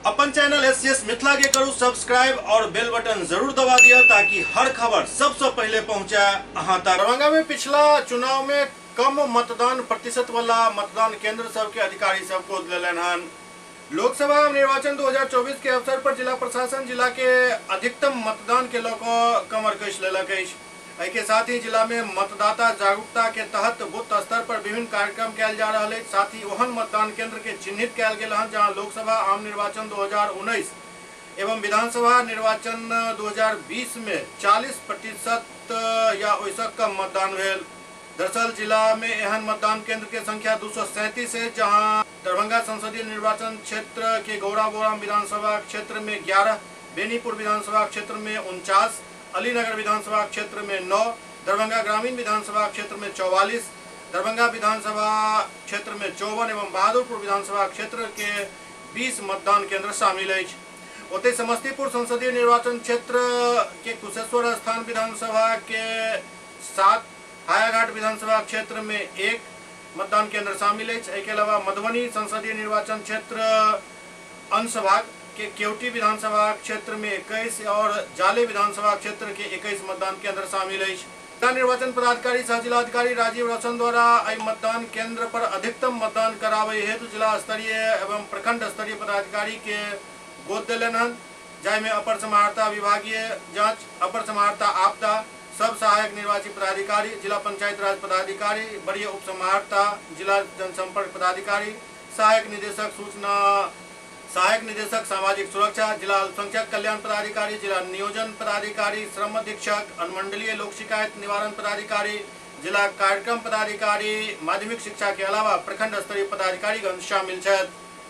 अपन channel SCS Mithila के करू subscribe और बेल बटन जरूर दबा दिया ताकि हर खबर सबसे पहले पहुंचे अहां तक। दरभंगा में पिछला चुनाव में कम मतदान प्रतिशत वाला मतदान केंद्र सब के अधिकारी सब को दिलन हन। लोकसभा निर्वाचन 2024 के अवसर पर जिला प्रशासन जिला के अधिकतम मतदान के लौको कमर कस लेलक अछि। के साथ ही जिला में मतदाता जागरूकता के तहत बूथ स्तर पर विभिन्न कार्यक्रम कैल जा रहा है। साथ ही ओहन मतदान केंद्र के चिन्हित कैल गेल हन जहां लोकसभा आम निर्वाचन 2019 एवं विधानसभा निर्वाचन 2020 में 40% या ओइसे कम मतदान भेल। दरअसल जिला में एहन मतदान केंद्र के संख्या 237 है, जहां दरभंगा संसदीय निर्वाचन क्षेत्र के गौराबोराम विधानसभा क्षेत्र में 11, बेनीपुर विधानसभा क्षेत्र में 49, अलीनगर विधानसभा क्षेत्र में 9, दरभंगा ग्रामीण विधानसभा क्षेत्र में 44, दरभंगा विधानसभा क्षेत्र में 54 एवं बहादुरपुर विधानसभा क्षेत्र के 20 मतदान केंद्र शामिल है। ओते समस्तीपुर संसदीय निर्वाचन क्षेत्र के कुशेश्वर स्थान विधानसभा के 7, हायाघाट विधानसभा क्षेत्र में 1 मतदान केंद्र शामिल है। इसके अलावा मधुबनी संसदीय निर्वाचन क्षेत्र अंशभाग के केवटी विधानसभा क्षेत्र में 21 और जाले विधानसभा क्षेत्र के 21 मतदान केंद्र शामिल है। जिला निर्वाचन पदाधिकारी सह जिलाधिकारी राजीव रोशन द्वारा आई मतदान केंद्र पर अधिकतम मतदान करावे हेतु जिला स्तरीय एवं प्रखंड स्तरीय पदाधिकारी के गोद दिलन हन, जाय अपर समाहर्ता विभागीय जांच, अपर समाहर्ता आपदा, सब सहायक निर्वाची पदाधिकारी, जिला पंचायत राज पदाधिकारी, वरीय उप समाहर्ता, जिला जनसंपर्क पदाधिकारी, सहायक निदेशक सूचना, सहायक निदेशक सामाजिक सुरक्षा, जिला अल्पसंख्यक कल्याण पदाधिकारी, जिला नियोजन पदाधिकारी, श्रम अधीक्षक, अनुमंडलीय लोक शिकायत निवारण पदाधिकारी, जिला कार्यक्रम पदाधिकारी, माध्यमिक शिक्षा के अलावा प्रखंड स्तरीय पदाधिकारीगण शामिल छथि।